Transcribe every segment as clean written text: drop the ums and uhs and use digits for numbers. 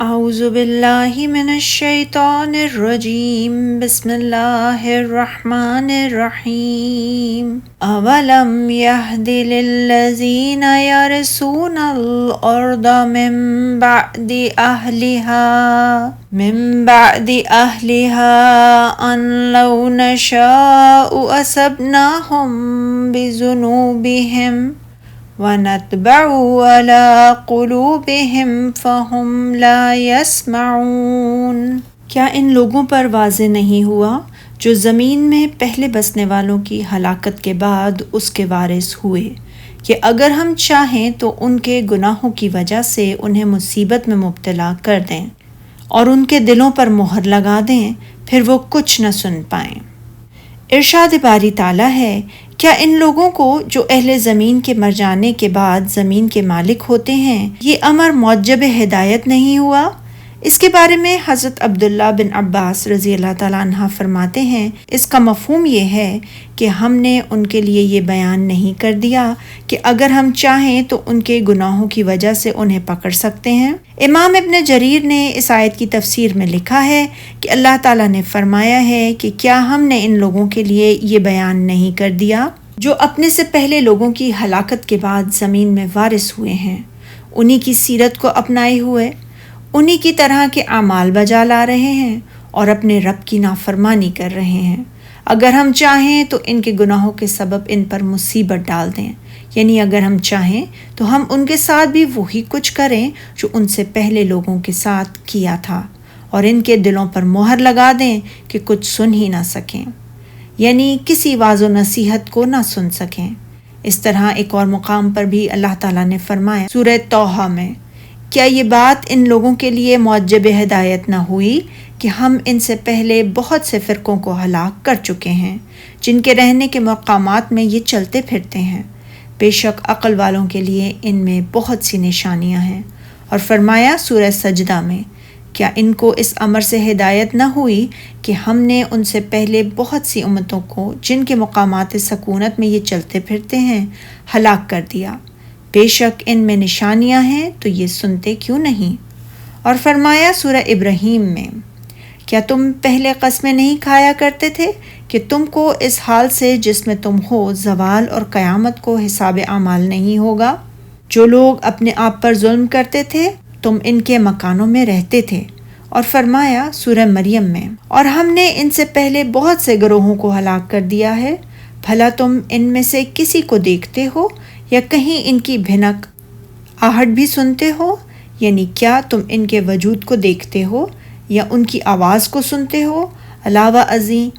اعوذ باللہ من الشیطان الرجیم بسم اللہ الرحمن الرحیم اولم یہد للذین یرثون الارض من بعد اہلها ان لو نشاء اصبناہم بذنوبہم وَنَطْبَعُ عَلَىٰ قُلُوبِهِمْ فَهُمْ لَا يَسْمَعُونَ۔ کیا ان لوگوں پر واضح نہیں ہوا جو زمین میں پہلے بسنے والوں کی ہلاکت کے بعد اس کے وارث ہوئے کہ اگر ہم چاہیں تو ان کے گناہوں کی وجہ سے انہیں مصیبت میں مبتلا کر دیں اور ان کے دلوں پر مہر لگا دیں، پھر وہ کچھ نہ سن پائیں۔ ارشاد باری تعالیٰ ہے، کیا ان لوگوں کو جو اہل زمین کے مر جانے کے بعد زمین کے مالک ہوتے ہیں یہ امر موجب ہدایت نہیں ہوا؟ اس کے بارے میں حضرت عبداللہ بن عباس رضی اللہ تعالیٰ عنہ فرماتے ہیں، اس کا مفہوم یہ ہے کہ ہم نے ان کے لیے یہ بیان نہیں کر دیا کہ اگر ہم چاہیں تو ان کے گناہوں کی وجہ سے انہیں پکڑ سکتے ہیں۔ امام ابن جریر نے اس آیت کی تفسیر میں لکھا ہے کہ اللہ تعالیٰ نے فرمایا ہے کہ کیا ہم نے ان لوگوں کے لیے یہ بیان نہیں کر دیا جو اپنے سے پہلے لوگوں کی ہلاکت کے بعد زمین میں وارث ہوئے ہیں، انہی کی سیرت کو اپنائے ہوئے انہی کی طرح کے اعمال بجا لا رہے ہیں اور اپنے رب کی نافرمانی کر رہے ہیں، اگر ہم چاہیں تو ان کے گناہوں کے سبب ان پر مصیبت ڈال دیں، یعنی اگر ہم چاہیں تو ہم ان کے ساتھ بھی وہی کچھ کریں جو ان سے پہلے لوگوں کے ساتھ کیا تھا اور ان کے دلوں پر مہر لگا دیں کہ کچھ سن ہی نہ سکیں، یعنی کسی واعظ و نصیحت کو نہ سن سکیں۔ اس طرح ایک اور مقام پر بھی اللہ تعالیٰ نے فرمایا سورہ طٰہٰ میں، کیا یہ بات ان لوگوں کے لیے موجب ہدایت نہ ہوئی کہ ہم ان سے پہلے بہت سے فرقوں کو ہلاک کر چکے ہیں جن کے رہنے کے مقامات میں یہ چلتے پھرتے ہیں، بے شک عقل والوں کے لیے ان میں بہت سی نشانیاں ہیں۔ اور فرمایا سورہ سجدہ میں، کیا ان کو اس امر سے ہدایت نہ ہوئی کہ ہم نے ان سے پہلے بہت سی امتوں کو جن کے مقامات سکونت میں یہ چلتے پھرتے ہیں ہلاک کر دیا، بے شک ان میں نشانیاں ہیں تو یہ سنتے کیوں نہیں۔ اور فرمایا سورہ ابراہیم میں، کیا تم پہلے قسمیں نہیں کھایا کرتے تھے کہ تم کو اس حال سے جس میں تم ہو زوال اور قیامت کو حساب اعمال نہیں ہوگا؟ جو لوگ اپنے آپ پر ظلم کرتے تھے تم ان کے مکانوں میں رہتے تھے۔ اور فرمایا سورہ مریم میں، اور ہم نے ان سے پہلے بہت سے گروہوں کو ہلاک کر دیا ہے، بھلا تم ان میں سے کسی کو دیکھتے ہو یا کہیں ان کی بھنک آہٹ بھی سنتے ہو؟ یعنی کیا تم ان کے وجود کو دیکھتے ہو یا ان کی آواز کو سنتے ہو؟ علاوہ ازیں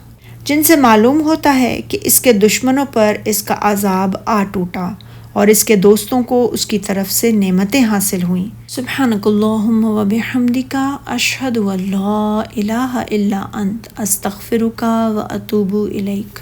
جن سے معلوم ہوتا ہے کہ اس کے دشمنوں پر اس کا عذاب آ ٹوٹا اور اس کے دوستوں کو اس کی طرف سے نعمتیں حاصل ہوئیں۔ سبحانک اللہم و بحمدک، اشہد ان لا الہ الا انت، استغفرک و اتوب الیک۔